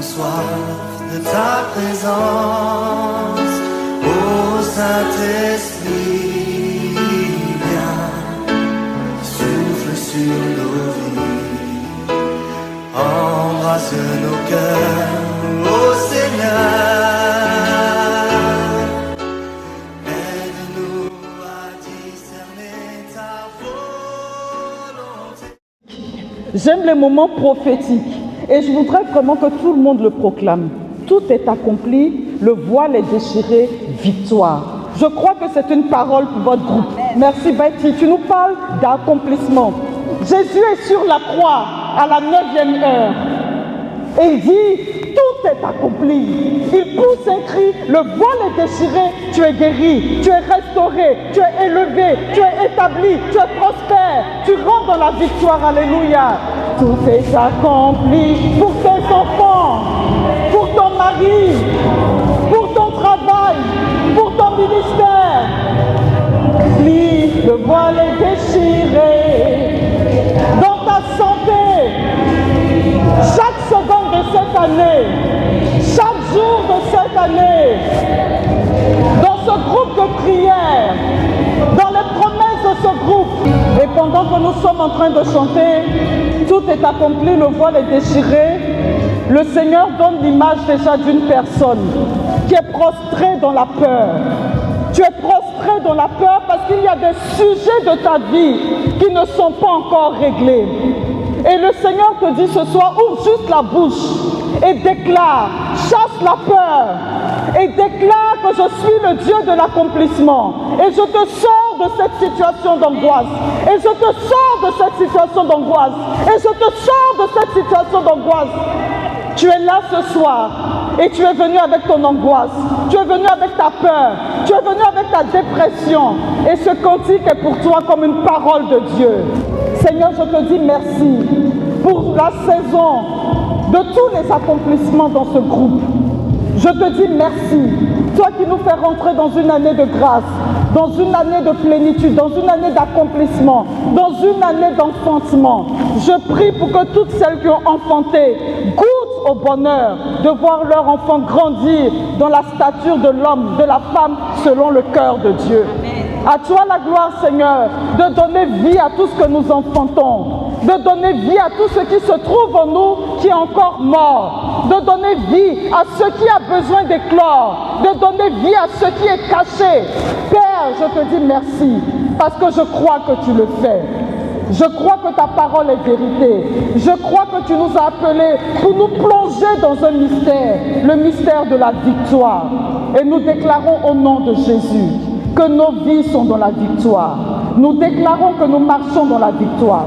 soif de ta présence, ô Saint-Esprit, viens, souffle sur nos vies, embrasse nos cœurs, ô Seigneur, aide-nous à discerner ta volonté. J'aime les moments prophétiques et je voudrais vraiment que tout le monde le proclame. Tout est accompli, le voile est déchiré, victoire. Je crois que c'est une parole pour votre groupe. Merci Betty, tu nous parles d'accomplissement. Jésus est sur la croix à la 9e heure et il dit, tout est accompli. Il pousse un cri, le voile est déchiré, tu es guéri, tu es restauré, tu es élevé, tu es établi, tu es prospère, tu rentres dans la victoire, alléluia. Tout est accompli pour tes enfants, pour ton mari, pour ton travail, pour ton ministère. Plie, le voile est déchiré. Dans ta santé, chaque seconde de cette année, chaque jour de cette année, dans ce groupe de prière, dans les promesses de ce groupe, et pendant que nous sommes en train de chanter, tout est accompli, le voile est déchiré, le Seigneur donne l'image déjà d'une personne qui est prostrée dans la peur. Tu es prostré dans la peur parce qu'il y a des sujets de ta vie qui ne sont pas encore réglés. Et le Seigneur te dit ce soir, ouvre juste la bouche et déclare, chasse la peur et déclare que je suis le Dieu de l'accomplissement. Et je te sors de cette situation d'angoisse. Et je te sors de cette situation d'angoisse. Et je te sors de cette situation d'angoisse. Tu es là ce soir et tu es venu avec ton angoisse. Tu es venu avec ta peur. Tu es venu avec ta dépression. Et ce cantique est pour toi comme une parole de Dieu. Seigneur, je te dis merci pour la saison de tous les accomplissements dans ce groupe. Je te dis merci, toi qui nous fais rentrer dans une année de grâce, dans une année de plénitude, dans une année d'accomplissement, dans une année d'enfantement. Je prie pour que toutes celles qui ont enfanté goûtent au bonheur de voir leur enfant grandir dans la stature de l'homme, de la femme, selon le cœur de Dieu. À toi la gloire, Seigneur, de donner vie à tout ce que nous enfantons, de donner vie à tout ce qui se trouve en nous qui est encore mort, de donner vie à ce qui a besoin d'éclore, de donner vie à ce qui est caché. Père, je te dis merci parce que je crois que tu le fais. Je crois que ta parole est vérité. Je crois que tu nous as appelés pour nous plonger dans un mystère, le mystère de la victoire. Et nous déclarons au nom de Jésus que nos vies sont dans la victoire. Nous déclarons que nous marchons dans la victoire.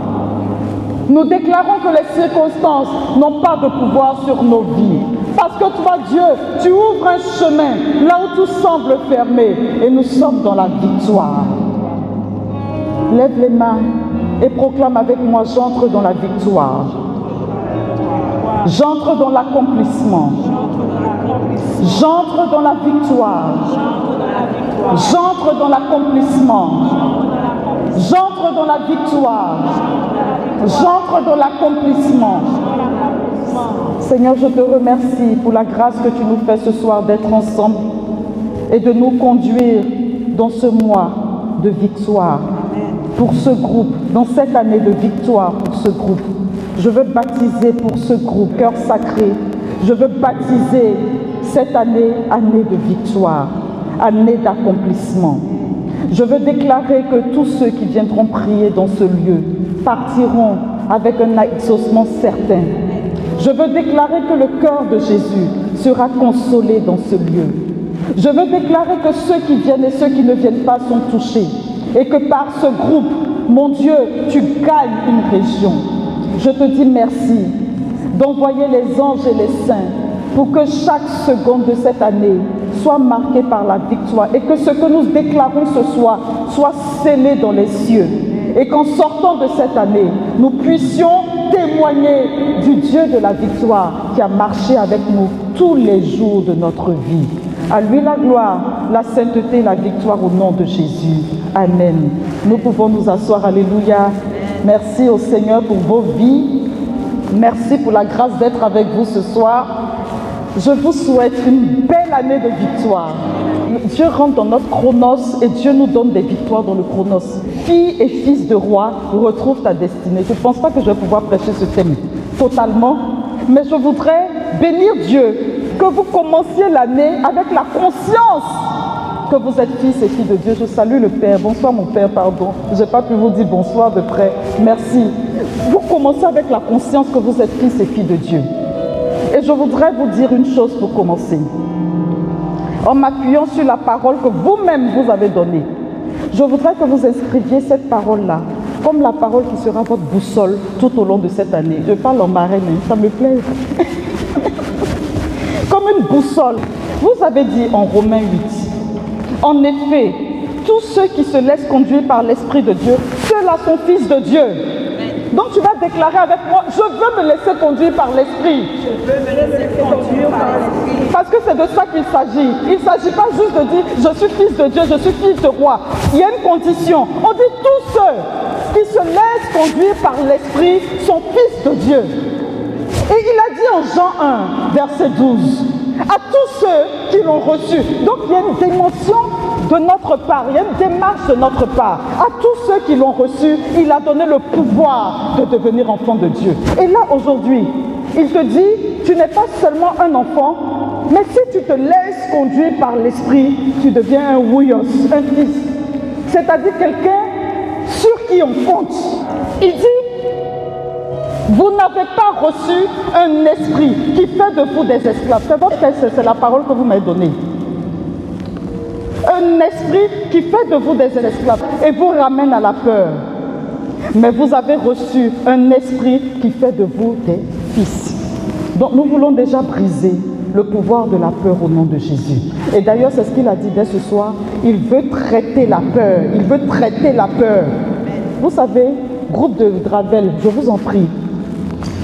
Nous déclarons que les circonstances n'ont pas de pouvoir sur nos vies. Parce que toi, Dieu, tu ouvres un chemin là où tout semble fermé et nous sommes dans la victoire. Lève les mains et proclame avec moi, j'entre dans la victoire. J'entre dans l'accomplissement. J'entre dans la victoire. J'entre dans l'accomplissement. J'entre dans la victoire. J'entre dans l'accomplissement. Seigneur, je te remercie pour la grâce que tu nous fais ce soir d'être ensemble et de nous conduire dans ce mois de victoire pour ce groupe, dans cette année de victoire pour ce groupe. Je veux baptiser pour ce groupe, cœur sacré. Je veux baptiser cette année, année de victoire, année d'accomplissement. Je veux déclarer que tous ceux qui viendront prier dans ce lieu partiront avec un exaucement certain. Je veux déclarer que le cœur de Jésus sera consolé dans ce lieu. Je veux déclarer que ceux qui viennent et ceux qui ne viennent pas sont touchés. Et que par ce groupe, mon Dieu, tu gagnes une région. Je te dis merci d'envoyer les anges et les saints pour que chaque seconde de cette année soit marquée par la victoire et que ce que nous déclarons ce soir soit scellé dans les cieux. Et qu'en sortant de cette année, nous puissions témoigner du Dieu de la victoire qui a marché avec nous tous les jours de notre vie. À lui la gloire, la sainteté, la victoire au nom de Jésus. Amen. Nous pouvons nous asseoir. Alléluia. Merci au Seigneur pour vos vies. Merci pour la grâce d'être avec vous ce soir. Je vous souhaite une belle année de victoire. Dieu rentre dans notre chronos et Dieu nous donne des victoires dans le chronos. Fille et fils de roi, retrouve ta destinée. Je ne pense pas que je vais pouvoir prêcher ce thème totalement, mais je voudrais bénir Dieu, que vous commenciez l'année avec la conscience que vous êtes fils et filles de Dieu. Je salue le Père. Bonsoir mon Père, pardon. Je n'ai pas pu vous dire bonsoir de près. Merci. Vous commencez avec la conscience que vous êtes fils et filles de Dieu. Et je voudrais vous dire une chose pour commencer. En m'appuyant sur la parole que vous-même vous avez donnée, je voudrais que vous inscriviez cette parole-là comme la parole qui sera votre boussole tout au long de cette année. Je parle en marraine, ça me plaît. Comme une boussole. Vous avez dit en Romains 8, en effet, tous ceux qui se laissent conduire par l'Esprit de Dieu, ceux-là sont fils de Dieu. Donc tu vas déclarer avec moi, je veux me laisser conduire par l'Esprit. Je veux me laisser conduire par l'Esprit. Parce que c'est de ça qu'il s'agit. Il ne s'agit pas juste de dire, je suis fils de Dieu, je suis fils de roi. Il y a une condition. On dit tous ceux qui se laissent conduire par l'Esprit sont fils de Dieu. Et il a dit en Jean 1, verset 12, à tous ceux qui l'ont reçu. Donc il y a une dimension de notre part, il y a une démarche de notre part. À tous ceux qui l'ont reçu, il a donné le pouvoir de devenir enfant de Dieu. Et là aujourd'hui, il te dit, tu n'es pas seulement un enfant, mais si tu te laisses conduire par l'Esprit, tu deviens un ouios, un fils. C'est-à-dire quelqu'un sur qui on compte. Il dit, vous n'avez pas reçu un esprit qui fait de vous des esclaves. C'est votre texte, c'est la parole que vous m'avez donnée. Un esprit qui fait de vous des esclaves et vous ramène à la peur. Mais vous avez reçu un esprit qui fait de vous des fils. Donc nous voulons déjà briser le pouvoir de la peur au nom de Jésus. Et d'ailleurs, c'est ce qu'il a dit dès ce soir. Il veut traiter la peur. Il veut traiter la peur. Vous savez, groupe de Dravel, je vous en prie,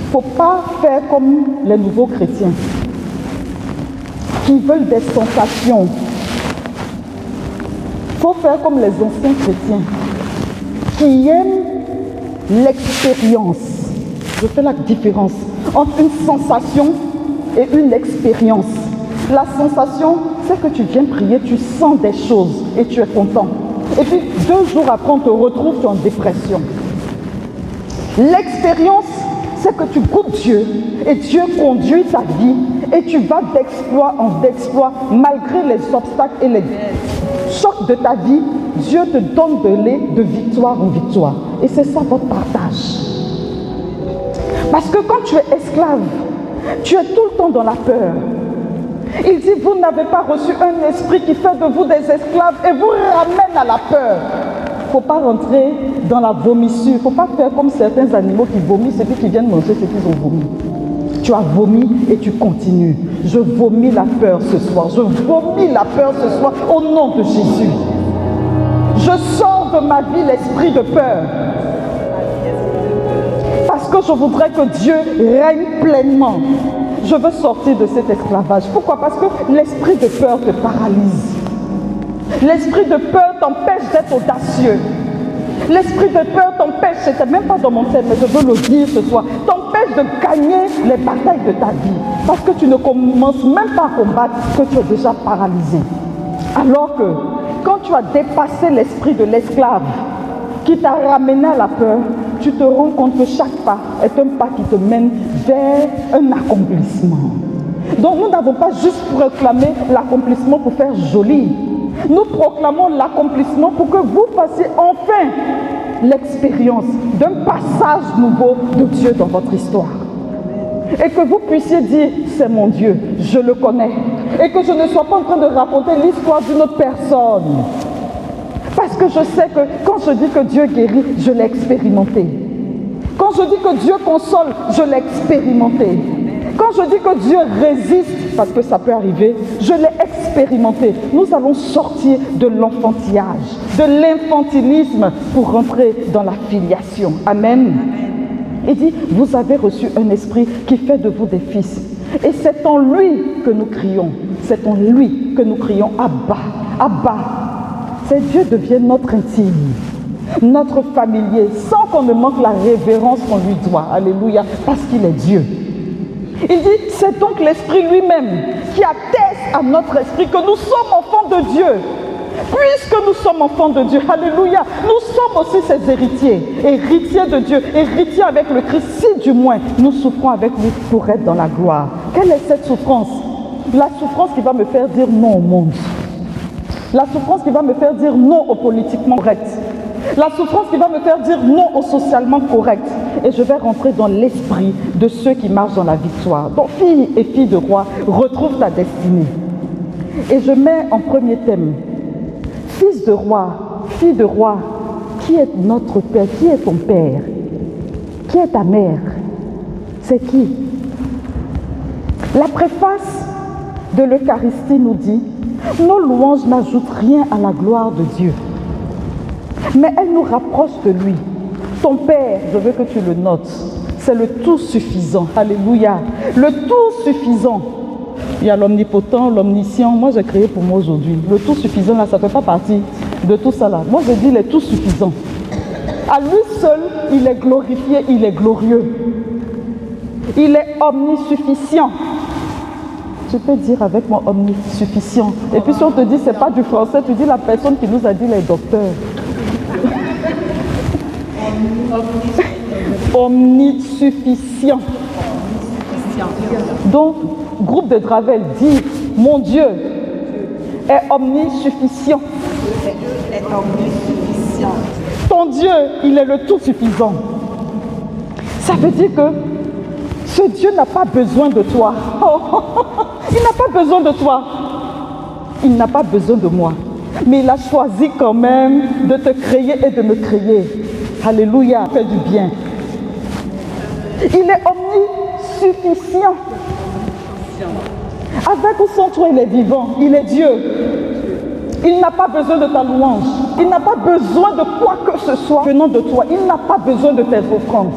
il ne faut pas faire comme les nouveaux chrétiens qui veulent des sensations. Il faut faire comme les anciens chrétiens qui aiment l'expérience. Je fais la différence entre une sensation et une expérience. La sensation, c'est que tu viens prier, tu sens des choses et tu es content. Et puis 2 jours après, on te retrouve, tu es en dépression. L'expérience, c'est que tu goûtes Dieu et Dieu conduit ta vie et tu vas d'exploit en exploit malgré les obstacles et les chocs de ta vie. Dieu te donne de lait de victoire en victoire. Et c'est ça votre partage. Parce que quand tu es esclave, tu es tout le temps dans la peur. Il dit, vous n'avez pas reçu un esprit qui fait de vous des esclaves et vous ramène à la peur. Il ne faut pas rentrer dans la vomissure. Il ne faut pas faire comme certains animaux qui vomissent et puis qui viennent manger ce qu'ils ont vomi. Tu as vomi et tu continues. Je vomis la peur ce soir. Je vomis la peur ce soir au nom de Jésus. Je sors de ma vie l'esprit de peur. Parce que je voudrais que Dieu règne pleinement. Je veux sortir de cet esclavage. Pourquoi? Parce que l'esprit de peur te paralyse. L'esprit de peur t'empêche d'être audacieux. L'esprit de peur t'empêche, c'était même pas dans mon thème, mais je veux le dire ce soir, t'empêche de gagner les batailles de ta vie. Parce que tu ne commences même pas à combattre, que tu es déjà paralysé. Alors que quand tu as dépassé l'esprit de l'esclave qui t'a ramené à la peur, tu te rends compte que chaque pas est un pas qui te mène vers un accomplissement. Donc nous n'avons pas juste proclamé l'accomplissement pour faire joli. Nous proclamons l'accomplissement pour que vous fassiez enfin l'expérience d'un passage nouveau de Dieu dans votre histoire. Et que vous puissiez dire, c'est mon Dieu, je le connais. Et que je ne sois pas en train de raconter l'histoire d'une autre personne. Parce que je sais que quand je dis que Dieu guérit, je l'ai expérimenté. Quand je dis que Dieu console, je l'ai expérimenté. Quand je dis que Dieu résiste, parce que ça peut arriver, je l'ai expérimenté. Nous allons sortir de l'enfantillage, de l'infantilisme pour rentrer dans la filiation. Amen. Il dit, vous avez reçu un esprit qui fait de vous des fils. Et c'est en lui que nous crions. C'est en lui que nous crions Abba, Abba. C'est Dieu devient notre intime, notre familier, sans qu'on ne manque la révérence qu'on lui doit. Alléluia, parce qu'il est Dieu. Il dit, c'est donc l'Esprit lui-même qui atteste à notre esprit que nous sommes enfants de Dieu. Puisque nous sommes enfants de Dieu, alléluia, nous sommes aussi ses héritiers, héritiers de Dieu, héritiers avec le Christ, si du moins nous souffrons avec lui pour être dans la gloire. Quelle est cette souffrance? La souffrance qui va me faire dire non au monde. La souffrance qui va me faire dire non au politiquement correct. La souffrance qui va me faire dire non au socialement correct. Et je vais rentrer dans l'esprit de ceux qui marchent dans la victoire. Donc, fille et fille de roi, retrouve ta destinée. Et je mets en premier thème, fils de roi, fille de roi, qui est notre père? Qui est ton père? Qui est ta mère? C'est qui? La préface de l'Eucharistie nous dit, nos louanges n'ajoutent rien à la gloire de Dieu, mais elles nous rapprochent de lui. Ton Père, je veux que tu le notes, c'est le tout suffisant. Alléluia. Le tout suffisant. Il y a l'omnipotent, l'omniscient. Moi, j'ai créé pour moi aujourd'hui. Le tout suffisant, là, ça ne fait pas partie de tout ça là. Moi, je dis le tout suffisant. À lui seul, il est glorifié, il est glorieux. Il est omnisuffisant. Tu peux dire avec moi omnisuffisant. Et puis si on te dit c'est pas du français, tu dis la personne qui nous a dit les docteurs. Omnisuffisant. Donc, groupe de Dravel dit, mon Dieu est omnisuffisant. Ton Dieu, il est le tout suffisant. Ça veut dire que ce Dieu n'a pas besoin de toi. Il n'a pas besoin de toi. Il n'a pas besoin de moi. Mais il a choisi quand même de te créer et de me créer. Alléluia, fait du bien. Il est omnisuffisant. Avec ou sans toi, il est vivant. Il est Dieu. Il n'a pas besoin de ta louange. Il n'a pas besoin de quoi que ce soit venant de toi. Il n'a pas besoin de tes offrandes.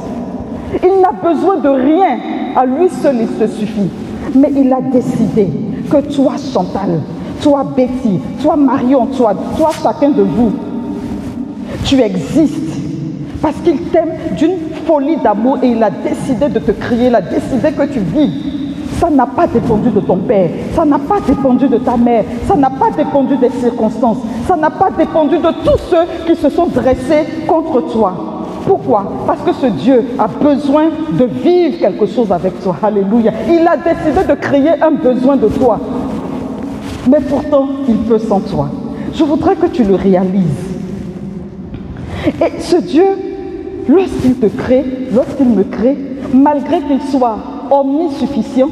Il n'a besoin de rien. À lui seul, il se suffit. Mais il a décidé que toi, Chantal, toi, Betty, toi, Marion, toi, chacun de vous, tu existes parce qu'il t'aime d'une folie d'amour et il a décidé de te créer, il a décidé que tu vis. Ça n'a pas dépendu de ton père, ça n'a pas dépendu de ta mère, ça n'a pas dépendu des circonstances, ça n'a pas dépendu de tous ceux qui se sont dressés contre toi. Pourquoi? Parce que ce Dieu a besoin de vivre quelque chose avec toi. Alléluia. Il a décidé de créer un besoin de toi. Mais pourtant, il peut sans toi. Je voudrais que tu le réalises. Et ce Dieu, lorsqu'il te crée, lorsqu'il me crée, malgré qu'il soit omnisuffisant,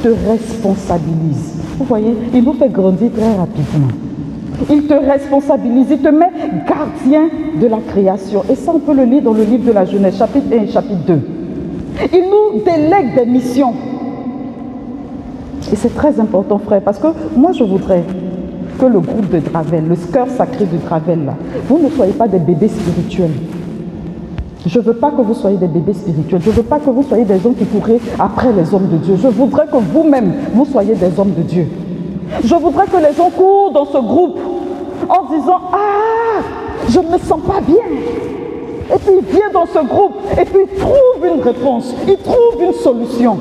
te responsabilise. Vous voyez, il nous fait grandir très rapidement. Il te responsabilise, il te met gardien de la création. Et ça, on peut le lire dans le livre de la Genèse, chapitre 1 et chapitre 2. Il nous délègue des missions. Et c'est très important, frère, parce que moi, je voudrais que le groupe de Dravel, le cœur sacré de Dravel, là, vous ne soyez pas des bébés spirituels. Je ne veux pas que vous soyez des bébés spirituels. Je ne veux pas que vous soyez des gens qui courent après les hommes de Dieu. Je voudrais que vous-même, vous soyez des hommes de Dieu. Je voudrais que les gens courent dans ce groupe en disant « Ah, je ne me sens pas bien ». Et puis il vient dans ce groupe et puis il trouve une réponse, il trouve une solution.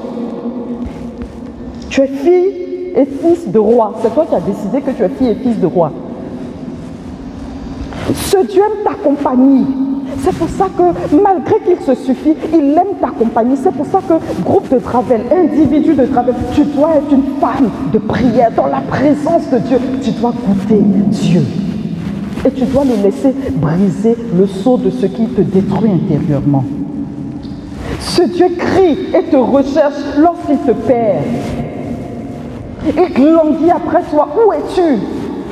Tu es fille et fils de roi. C'est toi qui as décidé que tu es fille et fils de roi. Ce Dieu aime ta compagnie. C'est pour ça que malgré qu'il se suffit, il aime ta compagnie. C'est pour ça que groupe de Dravel, individu de Dravel, tu dois être une femme de prière dans la présence de Dieu. Tu dois goûter Dieu. Et tu dois le laisser briser le sceau de ce qui te détruit intérieurement. Ce Dieu crie et te recherche lorsqu'il te perd. Il languit après toi. Où es-tu?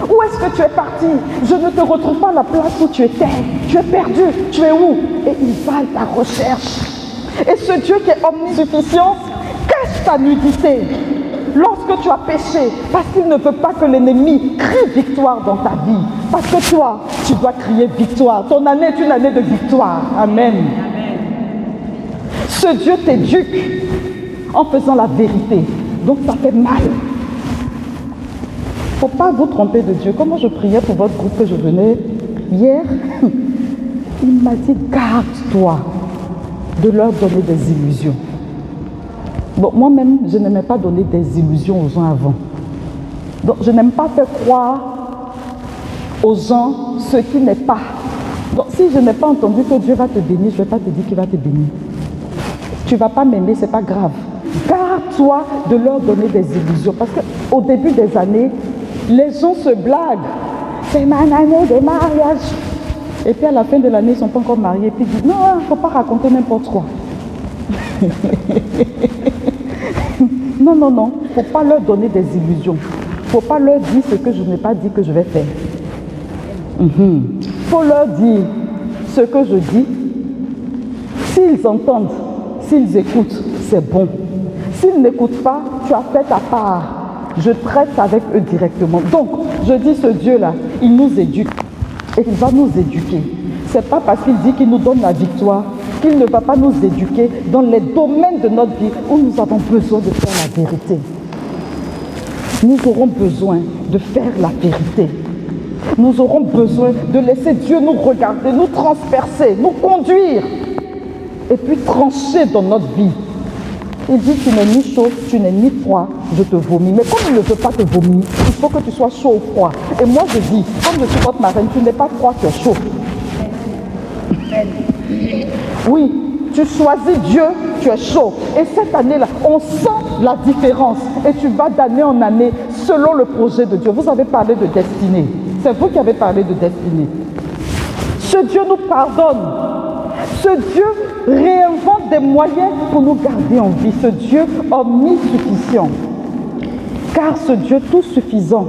Où est-ce que tu es parti? Je ne te retrouve pas à la place où tu étais. Tu es perdu. Tu es où? Et il va à ta recherche. Et ce Dieu qui est omnisuffisant cache ta nudité lorsque tu as péché, parce qu'il ne veut pas que l'ennemi crie victoire dans ta vie. Parce que toi, tu dois crier victoire. Ton année est une année de victoire. Amen. Ce Dieu t'éduque en faisant la vérité. Donc ça fait mal. Il ne faut pas vous tromper de Dieu. Comment je priais pour votre groupe que je venais hier, il m'a dit, garde-toi de leur donner des illusions. Bon, moi-même, je n'aimais pas donner des illusions aux gens avant. Donc, je n'aime pas faire croire aux gens ce qui n'est pas. Donc, si je n'ai pas entendu que Dieu va te bénir, je ne vais pas te dire qu'il va te bénir. Tu ne vas pas m'aimer, ce n'est pas grave. Garde-toi de leur donner des illusions. Parce qu'au début des années, les gens se blaguent. C'est ma année de mariage. Et puis à la fin de l'année, ils ne sont pas encore mariés. Et puis ils disent, non, il ne faut pas raconter n'importe quoi. Non, non, non. Il ne faut pas leur donner des illusions. Il ne faut pas leur dire ce que je n'ai pas dit que je vais faire. Il faut leur dire ce que je dis. S'ils entendent, s'ils écoutent, c'est bon. S'ils n'écoutent pas, tu as fait ta part. Je traite avec eux directement. Donc, je dis ce Dieu-là, il nous éduque. Et il va nous éduquer. Ce n'est pas parce qu'il dit qu'il nous donne la victoire qu'il ne va pas nous éduquer dans les domaines de notre vie où nous avons besoin de faire la vérité. Nous aurons besoin de faire la vérité. Nous aurons besoin de laisser Dieu nous regarder, nous transpercer, nous conduire et puis trancher dans notre vie. Il dit, tu n'es ni chaud, tu n'es ni froid, je te vomis. Mais comme il ne veut pas te vomir, il faut que tu sois chaud ou froid. Et moi je dis, comme je suis votre marraine, tu n'es pas froid, tu es chaud. Oui, tu choisis Dieu, tu es chaud. Et cette année-là, on sent la différence. Et tu vas d'année en année selon le projet de Dieu. Vous avez parlé de destinée. C'est vous qui avez parlé de destinée. Ce Dieu nous pardonne. Ce Dieu réinvente des moyens pour nous garder en vie. Ce Dieu omnisuffisant. Car ce Dieu tout suffisant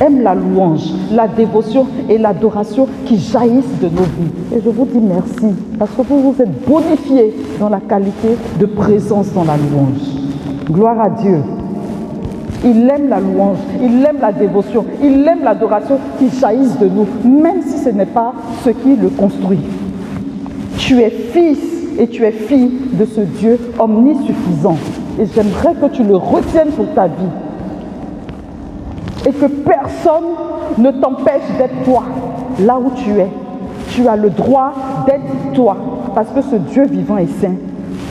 aime la louange, la dévotion et l'adoration qui jaillissent de nos vies. Et je vous dis merci, parce que vous vous êtes bonifiés dans la qualité de présence dans la louange. Gloire à Dieu. Il aime la louange, il aime la dévotion, il aime l'adoration qui jaillissent de nous, même si ce n'est pas ce qui le construit. Tu es fils et tu es fille de ce Dieu omnisuffisant. Et j'aimerais que tu le retiennes pour ta vie. Et que personne ne t'empêche d'être toi, là où tu es. Tu as le droit d'être toi, parce que ce Dieu vivant et saint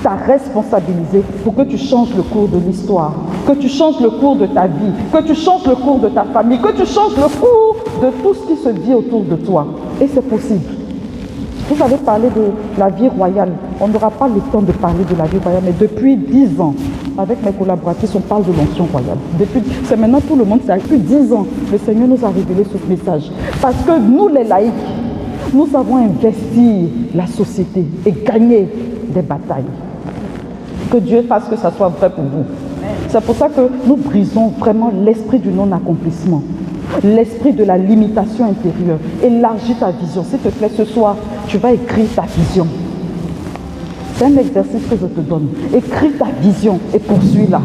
t'a responsabilisé pour que tu changes le cours de l'histoire, que tu changes le cours de ta vie, que tu changes le cours de ta famille, que tu changes le cours de tout ce qui se vit autour de toi. Et c'est possible. Vous avez parlé de la vie royale. On n'aura pas le temps de parler de la vie royale, mais depuis 10 ans, avec mes collaboratrices, on parle de l'onction royale. C'est maintenant tout le monde, c'est depuis 10 ans, le Seigneur nous a révélé ce message. Parce que nous, les laïcs, nous avons investi la société et gagné des batailles. Que Dieu fasse que ça soit vrai pour vous. C'est pour ça que nous brisons vraiment l'esprit du non-accomplissement. L'esprit de la limitation intérieure. Élargis ta vision. S'il te plaît, ce soir, tu vas écrire ta vision. C'est un exercice que je te donne. Écris ta vision et poursuis-la.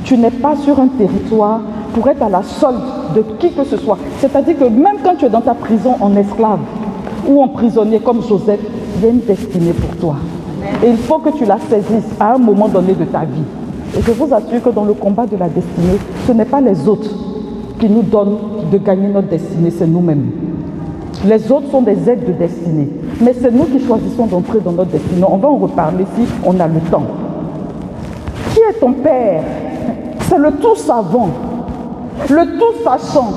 Tu n'es pas sur un territoire pour être à la solde de qui que ce soit. C'est-à-dire que même quand tu es dans ta prison en esclave ou en prisonnier comme Joseph, il y a une destinée pour toi. Et il faut que tu la saisisses à un moment donné de ta vie. Et je vous assure que dans le combat de la destinée, ce n'est pas les autres qui nous donnent de gagner notre destinée, c'est nous-mêmes. Les autres sont des aides de destinée. Mais c'est nous qui choisissons d'entrer dans notre destinée. On va en reparler si on a le temps. Qui est ton Père? C'est le tout savant, le tout sachant,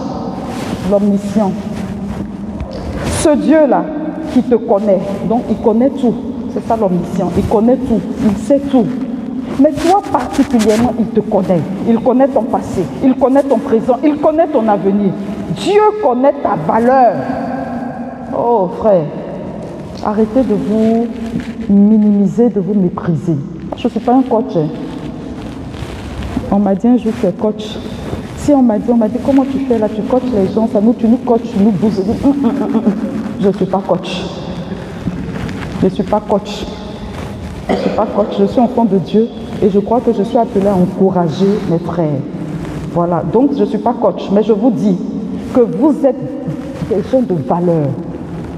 l'omniscient. Ce Dieu-là qui te connaît, donc il connaît tout. C'est ça l'omniscient, il connaît tout, il sait tout. Mais toi particulièrement, il te connaît. Il connaît ton passé, il connaît ton présent, il connaît ton avenir. Dieu connaît ta valeur. Oh frère, arrêtez de vous minimiser, de vous mépriser. Je ne suis pas un coach. On m'a dit un jour que tu es coach. Si on m'a dit comment tu fais là, tu coaches les gens, ça nous, tu nous coaches, tu nous bouges. Je ne suis pas coach. Je ne suis pas coach. Je ne suis pas coach, je suis enfant de Dieu et je crois que je suis appelée à encourager mes frères. Voilà, donc je ne suis pas coach, mais je vous dis que vous êtes des gens de valeur.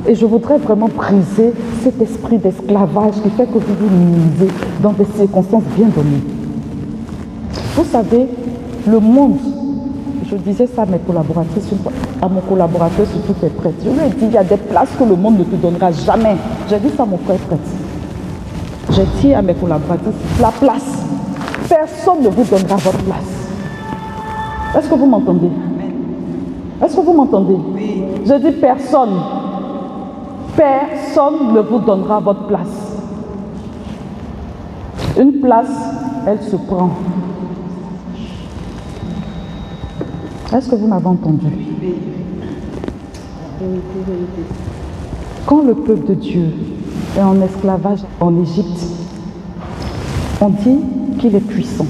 Et je voudrais vraiment briser cet esprit d'esclavage qui fait que vous vous minimisez dans des circonstances bien données. Vous savez, le monde, je disais ça à mes collaboratrices, à mon collaborateur surtout qui est prêtre. Je lui ai dit, il y a des places que le monde ne te donnera jamais. J'ai dit ça à mon frère prêtre. J'ai dit à mes collaboratrices, la place Personne ne vous donnera votre place. Est-ce que vous m'entendez? Est-ce que vous m'entendez? Oui. Je dis personne. Personne ne vous donnera votre place. Une place, elle se prend. Est-ce que vous m'avez entendu? Quand le peuple de Dieu est en esclavage en Égypte, on dit qu'il est puissant.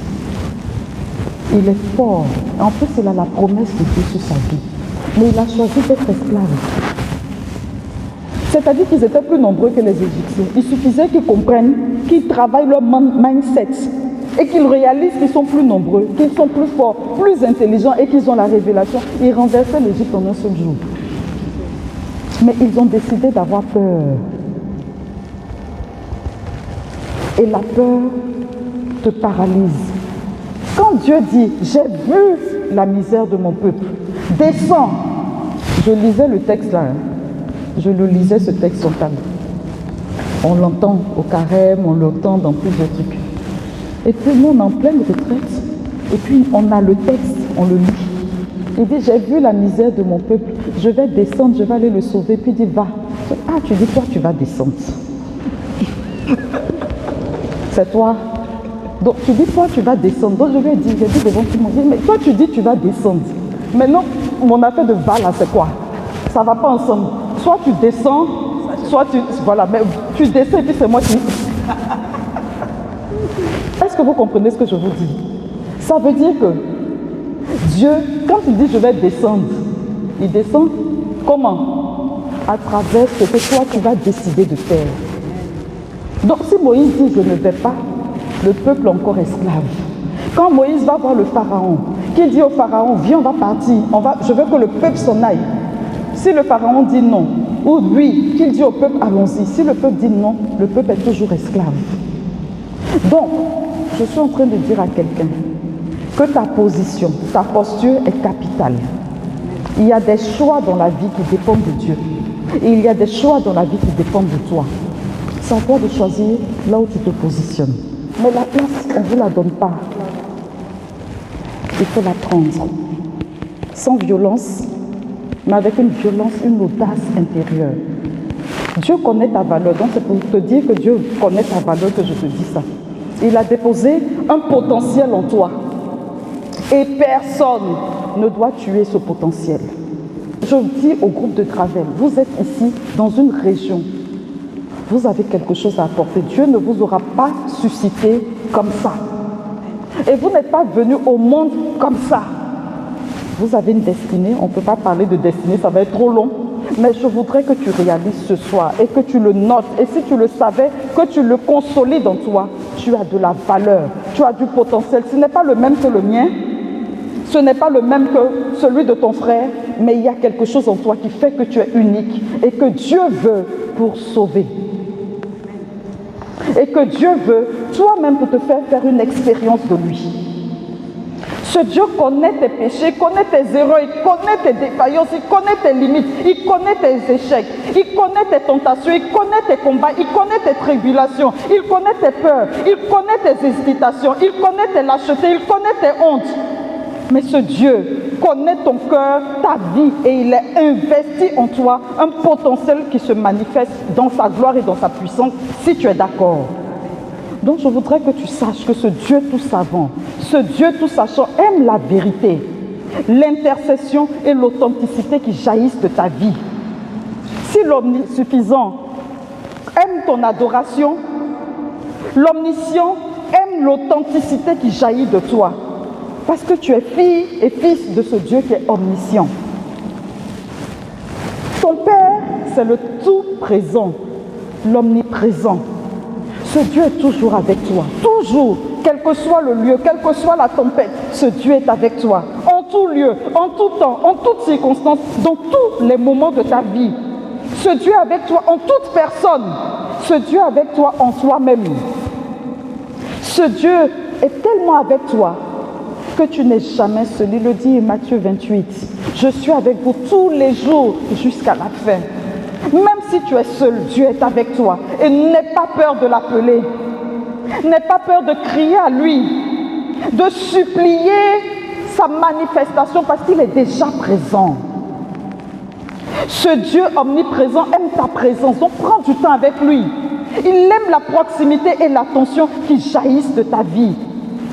Il est fort. En plus, il a la promesse de Dieu sur sa vie. Mais il a choisi d'être esclave. C'est-à-dire qu'ils étaient plus nombreux que les Égyptiens. Il suffisait qu'ils comprennent, qu'ils travaillent leur mindset et qu'ils réalisent qu'ils sont plus nombreux, qu'ils sont plus forts, plus intelligents et qu'ils ont la révélation. Ils renversaient l'Égypte en un seul jour. Mais ils ont décidé d'avoir peur. Et la peur te paralyse. Quand Dieu dit, j'ai vu la misère de mon peuple, descends. Je lisais le texte là. Je le lisais ce texte sur table. On l'entend au carême, on l'entend dans plusieurs trucs. Et puis nous, on est en pleine retraite. Et puis on a le texte, on le lit. Il dit, j'ai vu la misère de mon peuple, je vais descendre, je vais aller le sauver. Puis il dit, va. Ah, tu dis, toi, tu vas descendre. C'est toi. Donc tu dis, toi, tu vas descendre. Donc je lui ai dit, j'ai dit devant tout le monde, mais toi, tu dis, tu vas descendre. Maintenant, mon affaire de va là, c'est quoi? Ça ne va pas ensemble. Soit tu descends, soit tu... Voilà, mais tu descends et puis c'est moi qui... Est-ce que vous comprenez ce que je vous dis? Ça veut dire que Dieu, quand il dit je vais descendre, il descend comment? À travers ce que toi tu vas décider de faire. Donc si Moïse dit je ne vais pas, le peuple est encore esclave. Quand Moïse va voir le pharaon, qu'il dit au pharaon, viens on va partir, je veux que le peuple s'en aille. Si le pharaon dit non, ou oui, qu'il dit au peuple allons-y, si le peuple dit non, le peuple est toujours esclave. Donc, je suis en train de dire à quelqu'un que ta position, ta posture est capitale. Il y a des choix dans la vie qui dépendent de Dieu. Et il y a des choix dans la vie qui dépendent de toi. C'est à toi de choisir là où tu te positionnes. Mais la place, on ne vous la donne pas. Il faut la prendre. Sans violence, mais avec une violence, une audace intérieure. Dieu connaît ta valeur. Donc c'est pour te dire que Dieu connaît ta valeur que je te dis ça. Il a déposé un potentiel en toi. Et personne ne doit tuer ce potentiel. Je dis au groupe de Gravel, vous êtes ici dans une région. Vous avez quelque chose à apporter. Dieu ne vous aura pas suscité comme ça. Et vous n'êtes pas venu au monde comme ça. Vous avez une destinée. On ne peut pas parler de destinée, ça va être trop long. Mais je voudrais que tu réalises ce soir et que tu le notes. Et si tu le savais, que tu le consolides en toi. Tu as de la valeur, tu as du potentiel. Ce n'est pas le même que le mien. Ce n'est pas le même que celui de ton frère. Mais il y a quelque chose en toi qui fait que tu es unique et que Dieu veut pour sauver. Et que Dieu veut toi-même pour te faire une expérience de lui. Ce Dieu connaît tes péchés, connaît tes erreurs, il connaît tes défaillances, il connaît tes limites, il connaît tes échecs, il connaît tes tentations, il connaît tes combats, il connaît tes tribulations, il connaît tes peurs, il connaît tes hésitations, il connaît tes lâchetés, il connaît tes hontes. Mais ce Dieu connaît ton cœur, ta vie, et il est investi en toi un potentiel qui se manifeste dans sa gloire et dans sa puissance, si tu es d'accord. Donc je voudrais que tu saches que ce Dieu tout savant, ce Dieu tout sachant aime la vérité, l'intercession et l'authenticité qui jaillissent de ta vie. Si l'omnisuffisant aime ton adoration, l'omniscient aime l'authenticité qui jaillit de toi. Parce que tu es fille et fils de ce Dieu qui est omniscient. Ton Père, c'est le tout présent, l'omniprésent. Ce Dieu est toujours avec toi, toujours, quel que soit le lieu, quelle que soit la tempête, ce Dieu est avec toi, en tout lieu, en tout temps, en toutes circonstances, dans tous les moments de ta vie. Ce Dieu est avec toi en toute personne, ce Dieu est avec toi en toi-même. Ce Dieu est tellement avec toi que tu n'es jamais seul. Il le dit Matthieu 28, je suis avec vous tous les jours jusqu'à la fin. Même si tu es seul, Dieu est avec toi. Et n'aie pas peur de l'appeler. N'aie pas peur de crier à lui. de supplier sa manifestation parce qu'il est déjà présent. Ce Dieu omniprésent aime ta présence, donc prends du temps avec lui. Il aime la proximité et l'attention qui jaillissent de ta vie.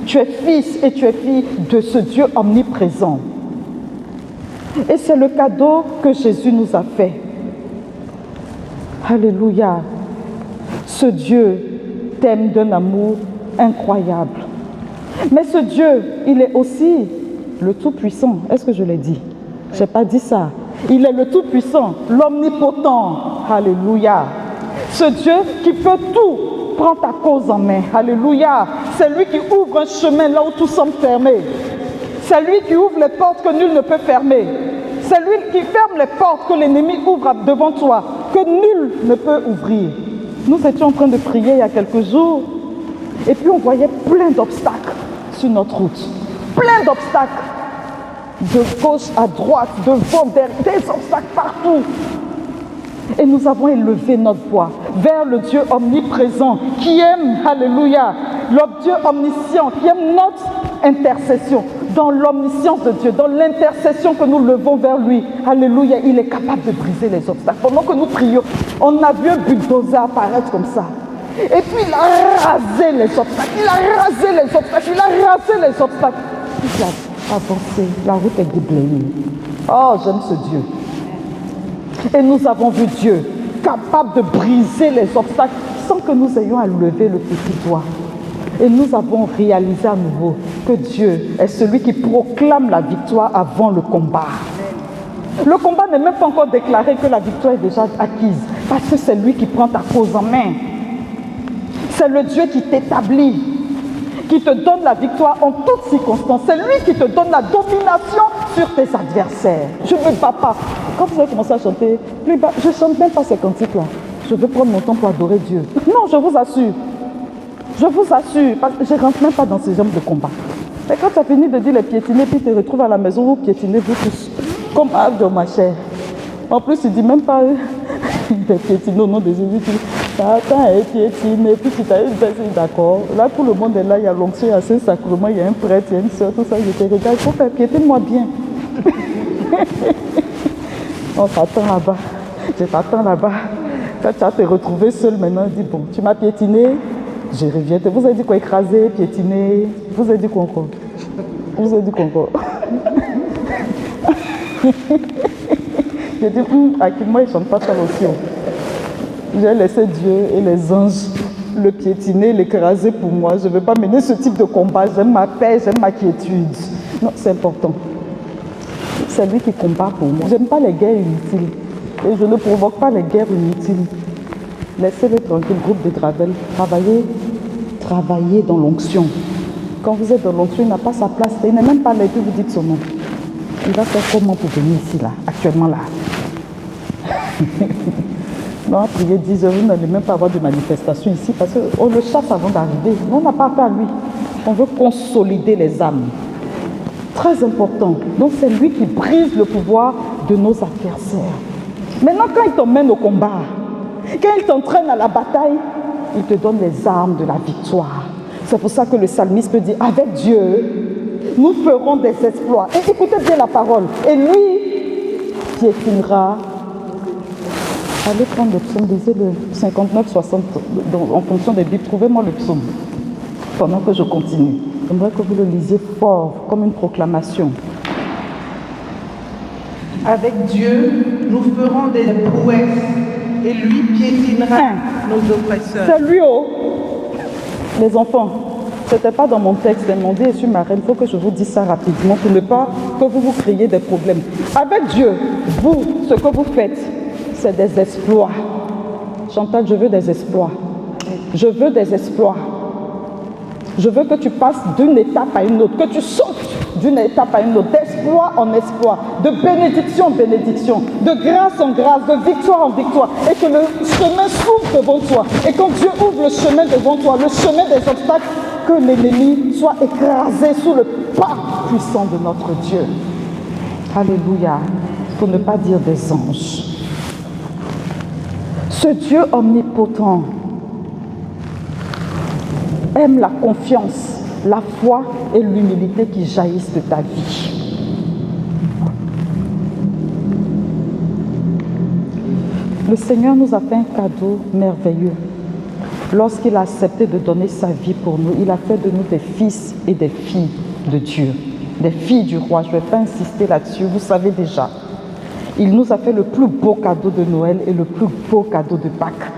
Tu es fils et tu es fille de ce Dieu omniprésent. Et c'est le cadeau que Jésus nous a fait. Alléluia. Ce Dieu t'aime d'un amour incroyable. Mais ce Dieu, il est aussi le Tout-Puissant. Est-ce que je l'ai dit? Je n'ai pas dit ça. Il est le Tout-Puissant, l'Omnipotent. Alléluia. Ce Dieu qui peut tout prend ta cause en main. Alléluia. C'est lui qui ouvre un chemin là où tout semble fermé. C'est lui qui ouvre les portes que nul ne peut fermer. C'est lui qui ferme les portes que l'ennemi ouvre devant toi, que nul ne peut ouvrir. Nous étions en train de prier il y a quelques jours et puis on voyait plein d'obstacles sur notre route. Plein d'obstacles. De gauche à droite, devant, derrière, des obstacles partout. Et nous avons élevé notre voix vers le Dieu omniprésent qui aime, alléluia, le Dieu omniscient qui aime notre intercession. Dans l'omniscience de Dieu, dans l'intercession que nous levons vers lui, alléluia, il est capable de briser les obstacles. Pendant que nous prions, on a vu un bulldozer apparaître comme ça. Et puis il a rasé les obstacles, il a rasé les obstacles, il a rasé les obstacles. Il a avancé, la route est déblayée. Oh, j'aime ce Dieu. Et nous avons vu Dieu capable de briser les obstacles sans que nous ayons à lever le petit doigt. Et nous avons réalisé à nouveau que Dieu est celui qui proclame la victoire avant le combat. Le combat n'est même pas encore déclaré que la victoire est déjà acquise, parce que c'est lui qui prend ta cause en main. C'est le Dieu qui t'établit, qui te donne la victoire en toutes circonstances. C'est lui qui te donne la domination sur tes adversaires. Je ne me bats pas. Quand vous avez commencé à chanter, je ne chante même pas ces cantiques-là. Je veux prendre mon temps pour adorer Dieu. Non, je vous assure. Je vous assure, parce que je ne rentre même pas dans ces genres de combat. Et quand tu as fini de dire les piétiner, puis tu te retrouves à la maison, vous piétinez vous tous, comme Abdo, ma chère. En plus, tu ne dis même pas des piétiner au nom de Jésus. Tu dis, attends, piétiner, puis tu t'as dit, d'accord. Là, tout le monde est là, il y a l'onction, il y a Saint-Sacrement, il y a un prêtre, il y a une soeur, tout ça. Je te regarde, il faut faire piétine-moi bien. On t'attend là-bas. Je t'attends là-bas. Quand tu vas te retrouver seul maintenant, dis, bon, tu m'as piétiné. Je reviens. Vous avez dit quoi? Écraser, piétiner. Vous avez dit quoi encore? Vous avez dit quoi encore? J'ai dit, moi, ils ne chantent pas ça aussi. J'ai laissé Dieu et les anges le piétiner, l'écraser pour moi. Je ne veux pas mener ce type de combat. J'aime ma paix, j'aime ma quiétude. Non, c'est important. C'est lui qui combat pour moi. Je n'aime pas les guerres inutiles. Et je ne provoque pas les guerres inutiles. Laissez-le tranquille, groupe de Gravel. Travaillez dans l'onction. Quand vous êtes dans l'onction, il n'a pas sa place. Il n'est même pas là et puis vous dites son nom. Il va faire comment pour venir ici, là, actuellement là? Non, à prier 10 heures, vous n'allez même pas avoir de manifestation ici parce qu'on le chasse avant d'arriver. On n'a pas affaire à lui. On veut consolider les âmes. Très important. Donc c'est lui qui brise le pouvoir de nos adversaires. Maintenant, quand il t'emmène au combat, quand il t'entraîne à la bataille, il te donne les armes de la victoire. C'est pour ça que le psalmiste peut dire, avec Dieu, nous ferons des exploits. Et écoutez bien la parole. Et lui piétinera. Allez prendre le psaume, lisez le 59, 60, en fonction des Bibles. Trouvez-moi le psaume pendant que je continue. J'aimerais que vous le lisiez fort, comme une proclamation. Avec Dieu, nous ferons des prouesses et lui piétinera nos oppresseurs. C'est lui, oh! Les enfants, ce n'était pas dans mon texte, ils m'ont dit, je suis marraine, il faut que je vous dise ça rapidement pour ne pas que vous vous créiez des problèmes. Avec Dieu, vous, ce que vous faites, c'est des exploits. Chantal, je veux des exploits. Je veux des exploits. Je veux que tu passes d'une étape à une autre, que tu sautes d'une étape à une autre, d'exploit en exploit, de bénédiction en bénédiction, de grâce en grâce, de victoire en victoire, et que le chemin s'ouvre devant toi. Et quand Dieu ouvre le chemin devant toi, le chemin des obstacles, que l'ennemi soit écrasé sous le pas puissant de notre Dieu. Alléluia, pour ne pas dire des anges. Ce Dieu omnipotent aime la confiance la foi et l'humilité qui jaillissent de ta vie. Le Seigneur nous a fait un cadeau merveilleux. Lorsqu'il a accepté de donner sa vie pour nous, il a fait de nous des fils et des filles de Dieu, des filles du roi. Je ne vais pas insister là-dessus, vous savez déjà. Il nous a fait le plus beau cadeau de Noël et le plus beau cadeau de Pâques.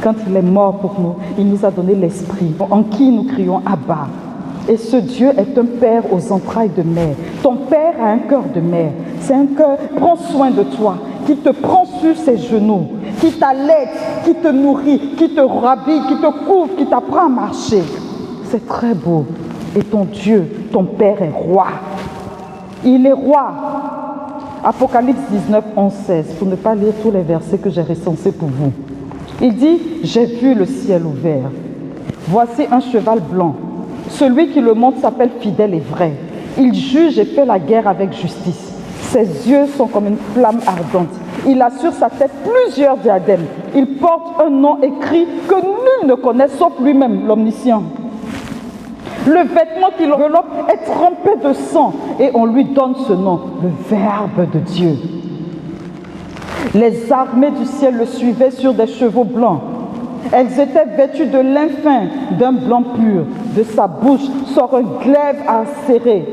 Quand il est mort pour nous, il nous a donné l'Esprit, en qui nous crions Abba. Et ce Dieu est un Père aux entrailles de mère. Ton Père a un cœur de mère. C'est un cœur qui prend soin de toi, qui te prend sur ses genoux, qui t'allaite, qui te nourrit, qui te rhabille, qui te couvre, qui t'apprend à marcher. C'est très beau. Et ton Dieu, ton Père est roi. Il est roi. Apocalypse 19, 11, 16, pour ne pas lire tous les versets que j'ai recensés pour vous. Il dit, j'ai vu le ciel ouvert. Voici un cheval blanc. Celui qui le monte s'appelle fidèle et vrai. Il juge et fait la guerre avec justice. Ses yeux sont comme une flamme ardente. Il a sur sa tête plusieurs diadèmes. Il porte un nom écrit que nul ne connaît sauf lui-même, l'omniscient. Le vêtement qui l'enveloppe est trempé de sang et on lui donne ce nom, le Verbe de Dieu. Les armées du ciel le suivaient sur des chevaux blancs. Elles étaient vêtues de lin fin, d'un blanc pur. De sa bouche sort un glaive acéré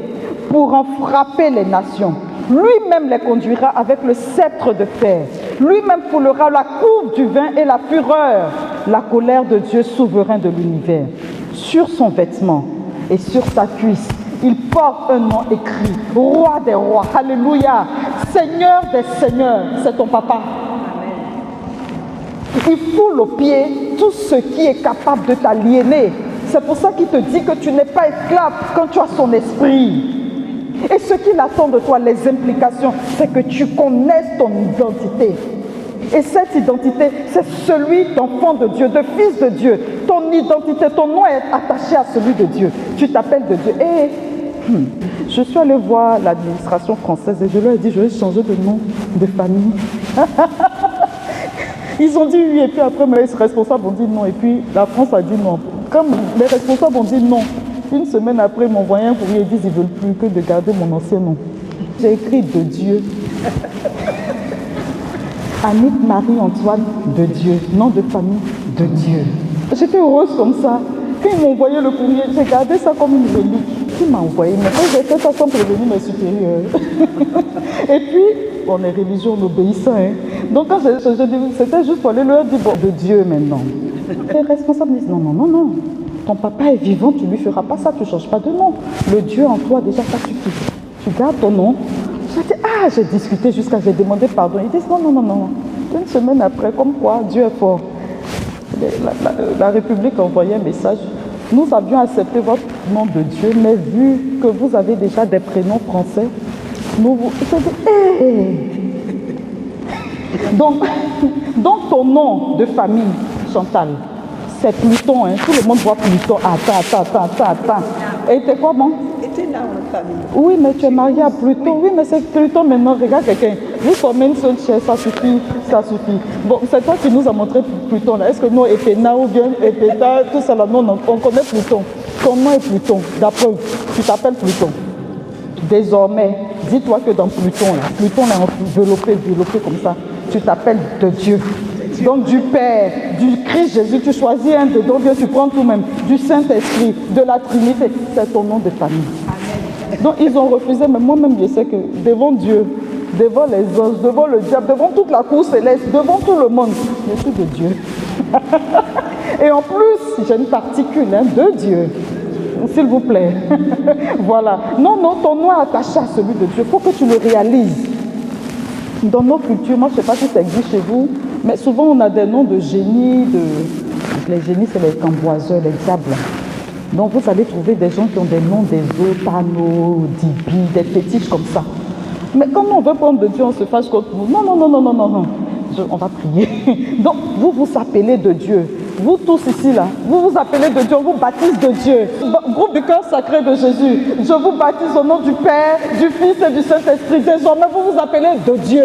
pour en frapper les nations. Lui-même les conduira avec le sceptre de fer. Lui-même foulera la coupe du vin et la fureur, la colère de Dieu souverain de l'univers. Sur son vêtement et sur sa cuisse, il porte un nom écrit, Roi des rois, Alléluia, Seigneur des seigneurs, c'est ton papa. Il foule aux pieds tout ce qui est capable de t'aliéner. C'est pour ça qu'il te dit que tu n'es pas esclave quand tu as son esprit. Et ce qu'il attend de toi, les implications, c'est que tu connaisses ton identité. Et cette identité, c'est celui d'enfant de Dieu, de fils de Dieu. Ton identité, ton nom est attaché à celui de Dieu. Tu t'appelles de Dieu. Et je suis allée voir l'administration française et je leur ai dit, je vais changer de nom de famille. Ils ont dit oui, et puis après, mes responsables ont dit non, et puis la France a dit non. Quand les responsables ont dit non, une semaine après, ils m'ont envoyé un courrier et disent qu'ils ne veulent plus que de garder mon ancien nom. J'ai écrit de Dieu. Annick Marie-Antoine de Dieu, nom de famille de Dieu. J'étais heureuse comme ça. Quand ils m'ont envoyé le courrier, j'ai gardé ça comme une relique. Qui m'a envoyé? Mais quand j'ai fait ça sans prévenir mes supérieurs. Et puis, on est religieux, on obéit ça. Donc quand c'était juste pour aller leur dire, bon, de Dieu maintenant. Les responsables disent, non, non, non, non. Ton papa est vivant, tu ne lui feras pas ça, tu ne changes pas de nom. Le Dieu en toi, déjà, ça suffit. Tu gardes ton nom. J'ai discuté jusqu'à j'ai demandé pardon. Ils disent, non, non, non, non. Une semaine après, comme quoi, Dieu est fort. La République a envoyé un message. Nous avions accepté votre nom de Dieu, mais vu que vous avez déjà des prénoms français, nous vous... Donc ton nom de famille, Chantal, c'est Pluton. Tout le monde voit Pluton. Attends. Et t'es quoi, bon? Était là en famille. Oui, mais tu es marié à Pluton. Oui, mais c'est Pluton maintenant. Regarde quelqu'un. Vous formez une seule chair, ça suffit, ça suffit. Bon, c'est toi qui nous as montré Pluton là. Est-ce que nous, Ephéna ou bien Ephéta, tout ça là, non, on connaît Pluton. Ton nom est Pluton. D'après, tu t'appelles Pluton. Désormais, dis-toi que dans Pluton là est enveloppé comme ça. Tu t'appelles de Dieu. Donc du Père, du Christ Jésus, tu choisis un dedans, Dieu, tu prends tout même, du Saint-Esprit, de la Trinité, c'est ton nom de famille. Amen. Donc ils ont refusé, mais moi-même je sais que devant Dieu, devant les anges, devant le diable, devant toute la cour céleste, devant tout le monde, je suis de Dieu. Et en plus, j'ai une particule de Dieu, s'il vous plaît. Voilà. Non, ton nom est attaché à celui de Dieu, il faut que tu le réalises. Dans nos cultures, moi je ne sais pas si ça existe chez vous, mais souvent on a des noms de génies, les génies c'est les camboiseurs, les diables. Donc vous allez trouver des gens qui ont des noms des eaux, Tano, Dibi, des fétiches comme ça. Mais quand on veut prendre de Dieu, on se fâche contre vous. Non. On va prier. Donc vous vous appelez de Dieu. Vous tous ici là, vous vous appelez de Dieu, on vous baptise de Dieu. Groupe du cœur sacré de Jésus. Je vous baptise au nom du Père, du Fils et du Saint-Esprit. Désormais, vous vous appelez de Dieu.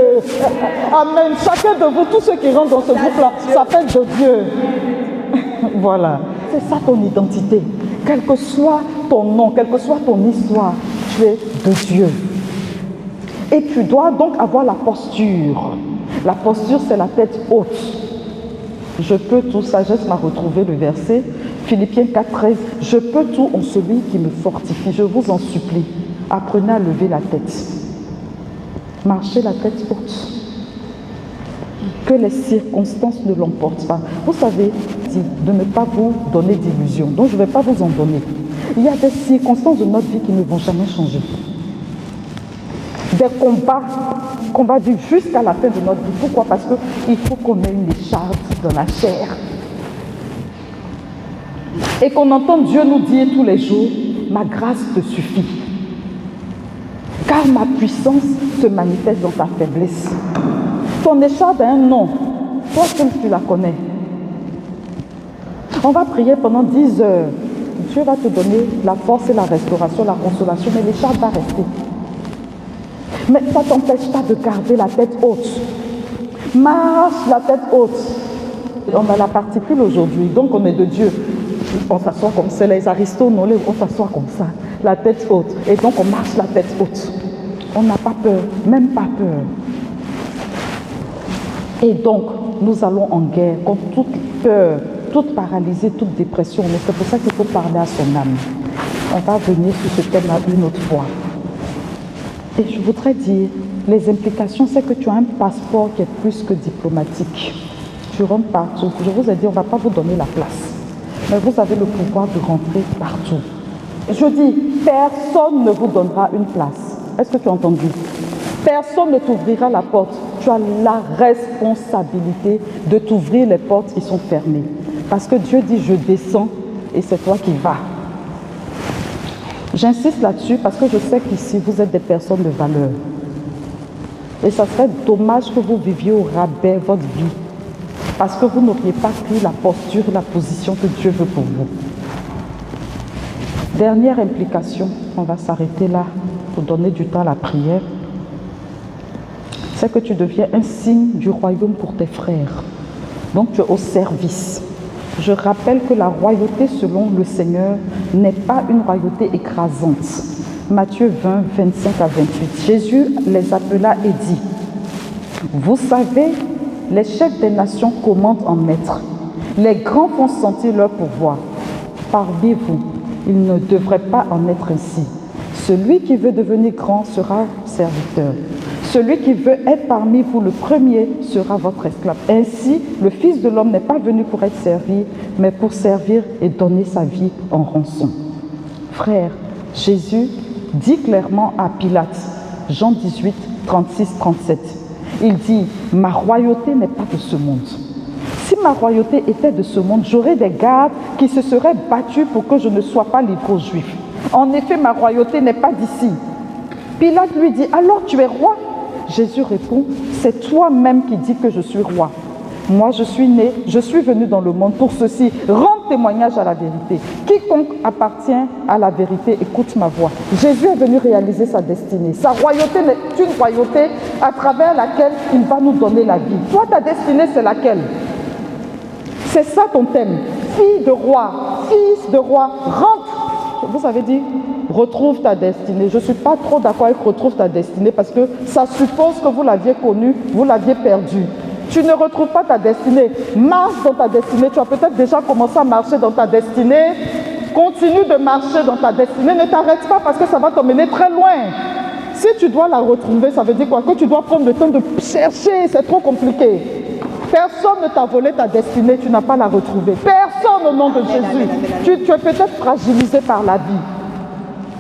Amen. Chacun de vous, tous ceux qui rentrent dans ce groupe-là, s'appellent de Dieu. Voilà. C'est ça ton identité. Quelle que soit ton nom, quelle que soit ton histoire, tu es de Dieu. Et tu dois donc avoir la posture. La posture, c'est la tête haute. Je peux tout, sagesse m'a retrouvé le verset, Philippiens 4,13. Je peux tout en celui qui me fortifie. Je vous en supplie, apprenez à lever la tête. Marchez la tête haute. Que les circonstances ne l'emportent pas. Vous savez, de ne pas vous donner d'illusions. Donc je ne vais pas vous en donner. Il y a des circonstances de notre vie qui ne vont jamais changer. Des combats qu'on va vivre jusqu'à la fin de notre vie. Pourquoi? Parce qu'il faut qu'on ait une écharpe dans la chair. Et qu'on entende Dieu nous dire tous les jours, ma grâce te suffit. Car ma puissance se manifeste dans ta faiblesse. Ton écharpe a un nom. Toi seul tu la connais. On va prier pendant 10 heures. Dieu va te donner la force et la restauration, la consolation, mais l'écharpe va rester. Mais ça ne t'empêche pas de garder la tête haute. Marche la tête haute. On a la particule aujourd'hui, donc on est de Dieu. On s'assoit comme ça, les aristos, on s'assoit comme ça, la tête haute. Et donc on marche la tête haute. On n'a pas peur, même pas peur. Et donc, nous allons en guerre contre toute peur, toute paralysie, toute dépression. Mais c'est pour ça qu'il faut parler à son âme. On va venir sur ce thème-là une autre fois. Et je voudrais dire, les implications, c'est que tu as un passeport qui est plus que diplomatique. Tu rentres partout. Je vous ai dit, on ne va pas vous donner la place. Mais vous avez le pouvoir de rentrer partout. Je dis, personne ne vous donnera une place. Est-ce que tu as entendu? Personne ne t'ouvrira la porte. Tu as la responsabilité de t'ouvrir les portes qui sont fermées. Parce que Dieu dit, je descends et c'est toi qui vas. J'insiste là-dessus parce que je sais qu'ici, vous êtes des personnes de valeur. Et ça serait dommage que vous viviez au rabais votre vie. Parce que vous n'auriez pas pris la posture et la position que Dieu veut pour vous. Dernière implication, on va s'arrêter là pour donner du temps à la prière. C'est que tu deviens un signe du royaume pour tes frères. Donc tu es au service. Je rappelle que la royauté selon le Seigneur n'est pas une royauté écrasante. Matthieu 20, 25 à 28. Jésus les appela et dit, vous savez, les chefs des nations commandent en maître. Les grands font sentir leur pouvoir. Parmi vous, il ne devrait pas en être ainsi. Celui qui veut devenir grand sera serviteur. Celui qui veut être parmi vous le premier sera votre esclave. Ainsi, le Fils de l'homme n'est pas venu pour être servi, mais pour servir et donner sa vie en rançon. Frère, Jésus dit clairement à Pilate, Jean 18, 36, 37, il dit, ma royauté n'est pas de ce monde. Si ma royauté était de ce monde, j'aurais des gardes qui se seraient battus pour que je ne sois pas livré aux Juifs. En effet, ma royauté n'est pas d'ici. Pilate lui dit, alors tu es roi? Jésus répond, c'est toi-même qui dis que je suis roi. Moi, je suis né, je suis venu dans le monde pour ceci, rendre témoignage à la vérité. Quiconque appartient à la vérité, écoute ma voix. Jésus est venu réaliser sa destinée. Sa royauté est une royauté à travers laquelle il va nous donner la vie. Toi, ta destinée, c'est laquelle? C'est ça ton thème. Fille de roi, fils de roi, rentre. Vous avez dit, retrouve ta destinée. Je ne suis pas trop d'accord avec retrouve ta destinée parce que ça suppose que vous l'aviez connue, vous l'aviez perdue. Tu ne retrouves pas ta destinée. Marche dans ta destinée. Tu as peut-être déjà commencé à marcher dans ta destinée. Continue de marcher dans ta destinée. Ne t'arrête pas parce que ça va t'emmener très loin. Si tu dois la retrouver, ça veut dire quoi? Que tu dois prendre le temps de chercher. C'est trop compliqué. Personne ne t'a volé ta destinée. Tu n'as pas la retrouver. Personne au nom de Jésus. Tu es peut-être fragilisé par la vie.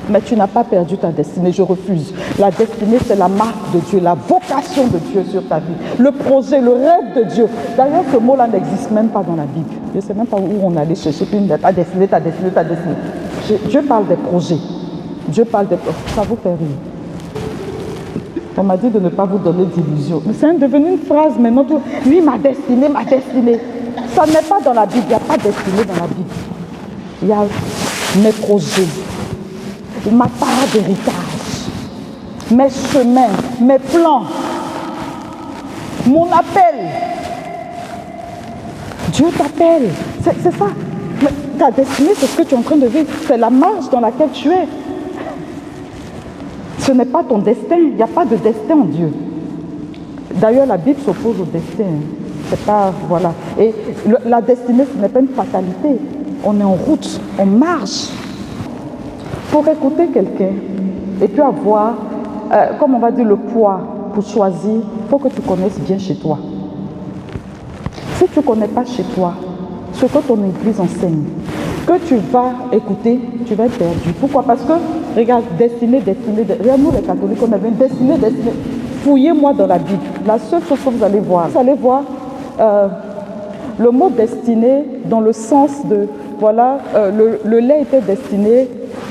Mais tu n'as pas perdu ta destinée, je refuse. La destinée, c'est la marque de Dieu, la vocation de Dieu sur ta vie. Le projet, le rêve de Dieu. D'ailleurs, ce mot-là n'existe même pas dans la Bible. Je ne sais même pas où on allait chercher ta destinée, ta destinée, ta destinée. Dieu parle des projets. Dieu parle des projets. Ça vous fait rire. On m'a dit de ne pas vous donner d'illusions. Mais c'est devenu une phrase maintenant. Oui, ma destinée, ma destinée. Ça n'est pas dans la Bible. Il n'y a pas de destinée dans la Bible. Il y a mes projets. Ma part d'héritage, mes chemins, mes plans, mon appel. Dieu t'appelle, c'est ça. Mais ta destinée, c'est ce que tu es en train de vivre. C'est la marche dans laquelle tu es. Ce n'est pas ton destin. Il n'y a pas de destin en Dieu. D'ailleurs, la Bible s'oppose au destin. C'est pas, voilà. Et la destinée, ce n'est pas une fatalité. On est en route, on marche. Pour écouter quelqu'un et puis avoir, comme on va dire, le poids pour choisir, il faut que tu connaisses bien chez toi. Si tu ne connais pas chez toi ce que ton église enseigne, que tu vas écouter, tu vas être perdu. Pourquoi? Parce que, regarde, destinée. Regarde, nous les catholiques, on avait une destinée. Fouillez-moi dans la Bible. La seule chose que vous allez voir le mot destiné dans le sens de, voilà, le lait était destiné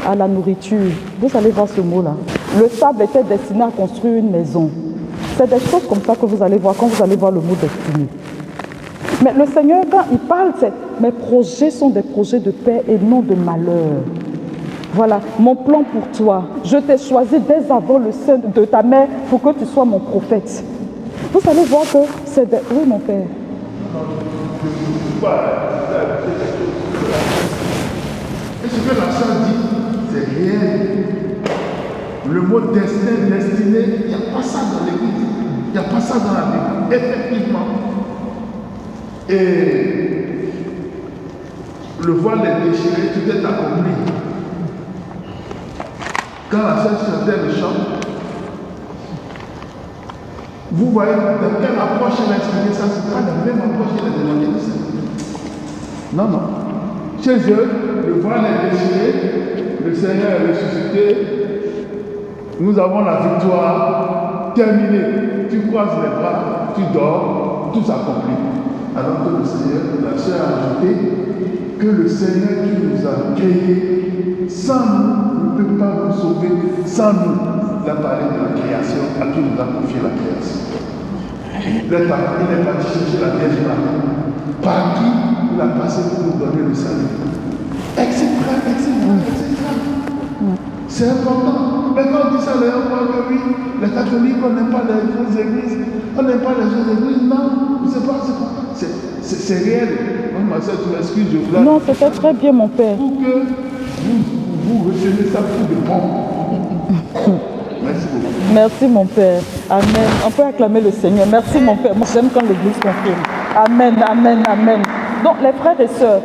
à la nourriture. Vous allez voir ce mot-là. Le sable était destiné à construire une maison. C'est des choses comme ça que vous allez voir quand vous allez voir le mot destiné. Mais le Seigneur, quand il parle, c'est mes projets sont des projets de paix et non de malheur. Voilà, mon plan pour toi. Je t'ai choisi dès avant le sein de ta mère pour que tu sois mon prophète. Vous allez voir que c'est des... Oui, mon père. Et ce que la sœur dit, c'est réel. Le mot destin, destiné, il n'y a pas ça dans l'église. Il n'y a pas ça dans la Bible. Effectivement. Et le voile est déchiré, tout est accompli. Quand la sœur chantait le chant, vous voyez dans quelle approche elle a expliqué ça, c'est pas la même approche qu'elle a demandé de ça. Non, non. Chez eux, le voile est déchiré, le Seigneur est ressuscité, nous avons la victoire terminée. Tu croises les bras, tu dors, tout s'accomplit. Alors que le Seigneur, la sœur a ajouté que le Seigneur qui nous a créés, sans nous, ne peut pas nous sauver, sans nous. Il a parlé de la création, à qui nous a confié la création. Il est parti chercher la Vierge Marie, par qui il a passé pour nous donner le salut. Etc. C'est important. Mais quand on dit ça, les gens croient que oui, les catholiques, on n'aime pas les grosses églises, on n'aime pas les jeunes églises. Non, c'est réel. Ma soeur, tu m'excuses, je vous Non, c'était très bien, mon père. Pour que vous recevez ça pour de bon. Merci beaucoup. Merci, mon père. Amen. On peut acclamer le Seigneur. Merci, mon père. Moi, j'aime quand l'église confirme. Amen, amen, amen. Donc, les frères et sœurs,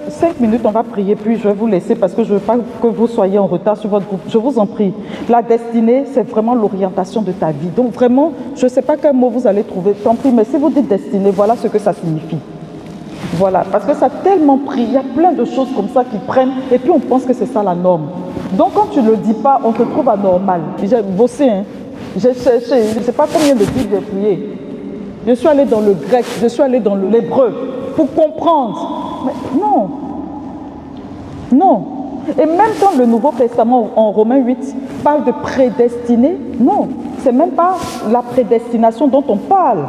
5 minutes, on va prier, puis je vais vous laisser parce que je ne veux pas que vous soyez en retard sur votre groupe. Je vous en prie. La destinée, c'est vraiment l'orientation de ta vie. Donc vraiment, je ne sais pas quel mot vous allez trouver, tant pis, mais si vous dites destinée, voilà ce que ça signifie. Voilà, parce que ça a tellement pris, il y a plein de choses comme ça qui prennent, et puis on pense que c'est ça la norme. Donc quand tu ne le dis pas, on te trouve anormal. J'ai bossé, hein. J'ai cherché, je ne sais pas combien de Bibles j'ai prié. Je suis allé dans le grec, je suis allé dans l'hébreu, pour comprendre. Mais non. Non. Et même quand le Nouveau Testament, en Romains 8, parle de prédestiné, non. C'est même pas la prédestination dont on parle.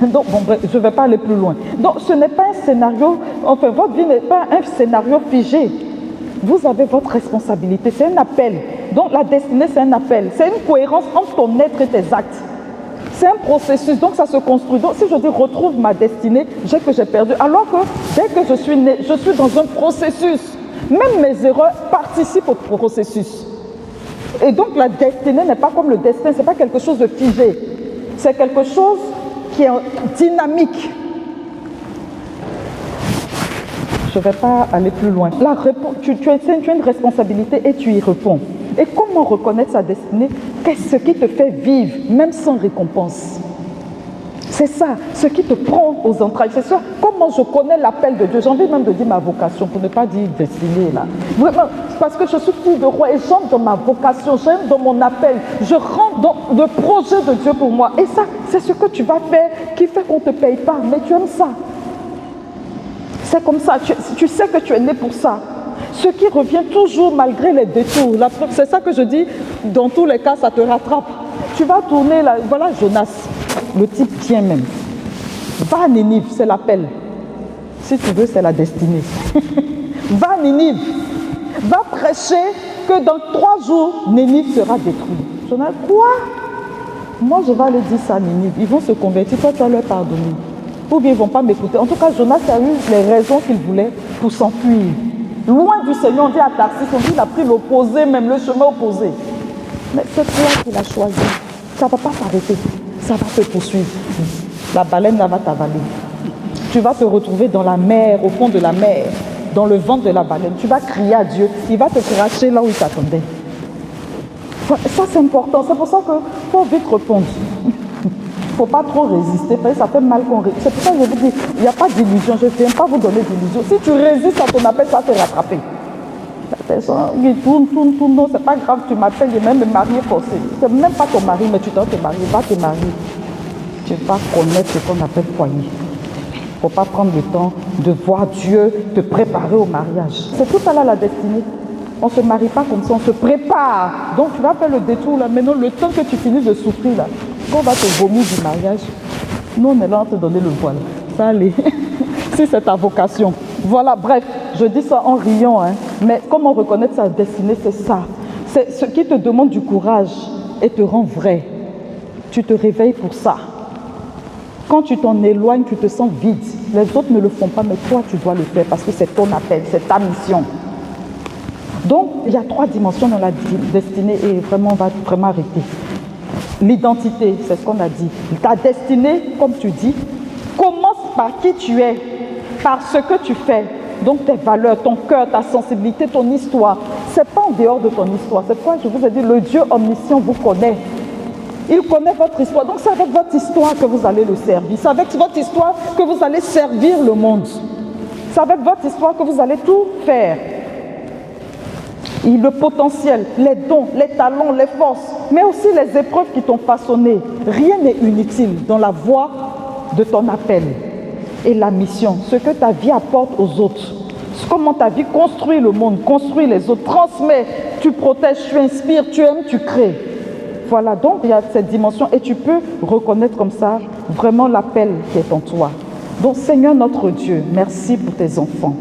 Donc, bon, bref, je ne vais pas aller plus loin. Donc, ce n'est pas un scénario, enfin, votre vie n'est pas un scénario figé. Vous avez votre responsabilité, c'est un appel. Donc, la destinée, c'est un appel. C'est une cohérence entre ton être et tes actes. C'est un processus, donc ça se construit. Donc, si je dis retrouve ma destinée, j'ai perdu. Alors que dès que je suis né, je suis dans un processus. Même mes erreurs participent au processus. Et donc, la destinée n'est pas comme le destin, ce n'est pas quelque chose de figé. C'est quelque chose qui est dynamique. Je ne vais pas aller plus loin. Tu as une responsabilité et tu y réponds. Et comment reconnaître sa destinée? Qu'est-ce qui te fait vivre, même sans récompense? C'est ça, ce qui te prend aux entrailles. C'est ça, comment je connais l'appel de Dieu. J'ai envie même de dire ma vocation, pour ne pas dire destinée là. Vraiment, parce que je suis fille de roi et j'entre dans ma vocation, j'entre dans mon appel. Je rentre dans le projet de Dieu pour moi. Et ça, c'est ce que tu vas faire qui fait qu'on ne te paye pas. Mais tu aimes ça. C'est comme ça, tu sais que tu es né pour ça. Ce qui revient toujours malgré les détours. C'est ça que je dis, dans tous les cas, ça te rattrape. Tu vas tourner, là, voilà Jonas, le type tient même. Va à Ninive, c'est l'appel. Si tu veux, c'est la destinée. Va à Ninive, va prêcher que dans 3 jours, Ninive sera détruit. Jonas, quoi? Moi, je vais aller dire ça à Ninive. Ils vont se convertir, toi, tu vas leur pardonner. ou bien ils ne vont pas m'écouter. En tout cas, Jonas a eu les raisons qu'il voulait pour s'enfuir. Loin du Seigneur, on dit à Tarsis, on dit il a pris l'opposé, même le chemin opposé. Mais c'est toi qui l'as choisi. Ça ne va pas s'arrêter. Ça va te poursuivre. La baleine là va t'avaler. Tu vas te retrouver dans la mer, au fond de la mer, dans le ventre de la baleine. Tu vas crier à Dieu. Il va te cracher là où il t'attendait. Ça, c'est important. C'est pour ça qu'il faut vite répondre. Il ne faut pas trop résister. Parce que ça fait mal qu'on résiste. C'est pour ça que je vous dis, il n'y a pas d'illusion. Je ne viens pas vous donner d'illusion. Si tu résistes à ton appel, ça va te rattraper. La personne qui tourne, non, c'est pas grave, tu m'appelles, je vais même me marier forcé. C'est même pas ton mari, mais tu dois te marier, va te marier. Tu vas connaître ce qu'on appelle foyer. Il ne faut pas prendre le temps de voir Dieu te préparer au mariage. C'est tout à l'heure la destinée. On ne se marie pas comme ça, on se prépare. Donc tu vas faire le détour là. Maintenant, le temps que tu finis de souffrir là, qu'on va te vomir du mariage, nous on est là à te donner le voile. Ça allez. Si c'est ta vocation. Voilà, bref, je dis ça en riant, hein, mais comment reconnaître sa destinée, c'est ça. C'est ce qui te demande du courage et te rend vrai. Tu te réveilles pour ça. Quand tu t'en éloignes, tu te sens vide. Les autres ne le font pas, mais toi, tu dois le faire parce que c'est ton appel, c'est ta mission. Donc, il y a 3 dimensions dans la destinée et vraiment, on va vraiment arrêter. L'identité, c'est ce qu'on a dit. Ta destinée, comme tu dis, commence par qui tu es, par ce que tu fais. Donc, tes valeurs, ton cœur, ta sensibilité, ton histoire. Ce n'est pas en dehors de ton histoire. C'est pourquoi je vous ai dit, le Dieu omniscient vous connaît. Il connaît votre histoire. Donc, c'est avec votre histoire que vous allez le servir. C'est avec votre histoire que vous allez servir le monde. C'est avec votre histoire que vous allez tout faire. Et le potentiel, les dons, les talents, les forces, mais aussi les épreuves qui t'ont façonné. Rien n'est inutile dans la voie de ton appel et la mission. Ce que ta vie apporte aux autres. Comment ta vie construit le monde, construit les autres, transmet, tu protèges, tu inspires, tu aimes, tu crées. Voilà, donc il y a cette dimension et tu peux reconnaître comme ça vraiment l'appel qui est en toi. Donc Seigneur notre Dieu, merci pour tes enfants.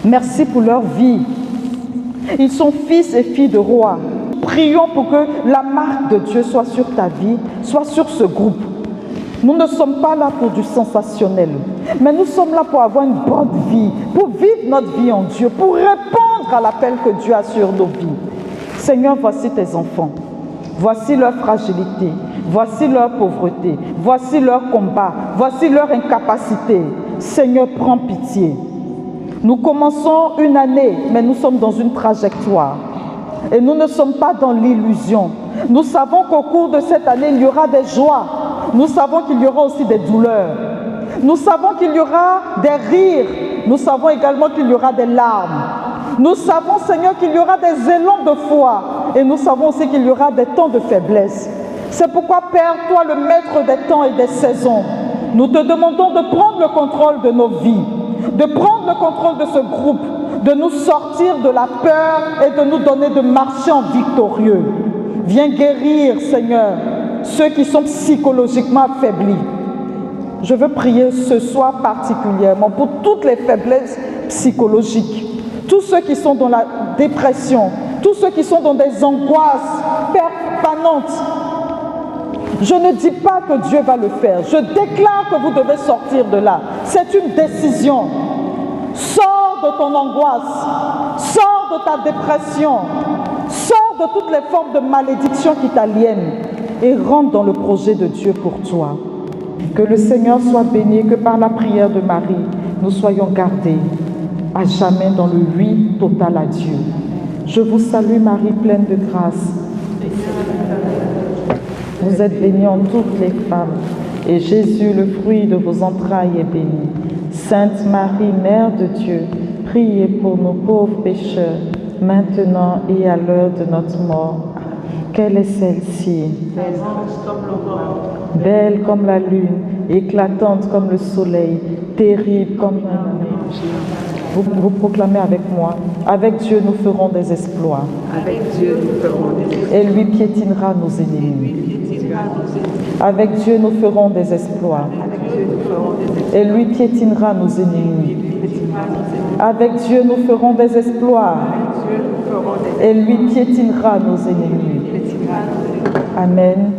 Merci pour leur vie. Ils sont fils et filles de rois. Prions pour que la marque de Dieu soit sur ta vie, soit sur ce groupe. Nous ne sommes pas là pour du sensationnel, mais nous sommes là pour avoir une bonne vie, pour vivre notre vie en Dieu, pour répondre à l'appel que Dieu a sur nos vies. Seigneur, voici tes enfants. Voici leur fragilité, voici leur pauvreté, voici leur combat, voici leur incapacité. Seigneur, prends pitié. Nous commençons une année, mais nous sommes dans une trajectoire. Et nous ne sommes pas dans l'illusion. Nous savons qu'au cours de cette année, il y aura des joies. Nous savons qu'il y aura aussi des douleurs. Nous savons qu'il y aura des rires. Nous savons également qu'il y aura des larmes. Nous savons, Seigneur, qu'il y aura des élans de foi. Et nous savons aussi qu'il y aura des temps de faiblesse. C'est pourquoi, Père, toi, le maître des temps et des saisons, nous te demandons de prendre le contrôle de nos vies, de prendre le contrôle de ce groupe, de nous sortir de la peur et de nous donner de marcher en victorieux. Viens guérir, Seigneur, ceux qui sont psychologiquement affaiblis. Je veux prier ce soir particulièrement pour toutes les faiblesses psychologiques, tous ceux qui sont dans la dépression, tous ceux qui sont dans des angoisses permanentes. Je ne dis pas que Dieu va le faire. Je déclare que vous devez sortir de là. C'est une décision. Sors de ton angoisse. Sors de ta dépression. Sors de toutes les formes de malédiction qui t'aliènent et rentre dans le projet de Dieu pour toi. Que le Seigneur soit béni, que par la prière de Marie, nous soyons gardés à jamais dans le oui total à Dieu. Je vous salue Marie, pleine de grâce. Vous êtes bénie en toutes les femmes, et Jésus, le fruit de vos entrailles, est béni. Sainte Marie, Mère de Dieu, priez pour nos pauvres pécheurs, maintenant et à l'heure de notre mort. Quelle est celle-ci? Belle comme la lune, éclatante comme le soleil, terrible comme un ange. Vous proclamez avec moi. Avec Dieu, nous ferons des exploits. Avec Dieu, nous ferons des exploits. Et lui piétinera nos ennemis. Avec Dieu, nous ferons des exploits. Et lui piétinera nos ennemis. Avec Dieu, nous ferons des exploits. Et lui piétinera nos ennemis. Amen.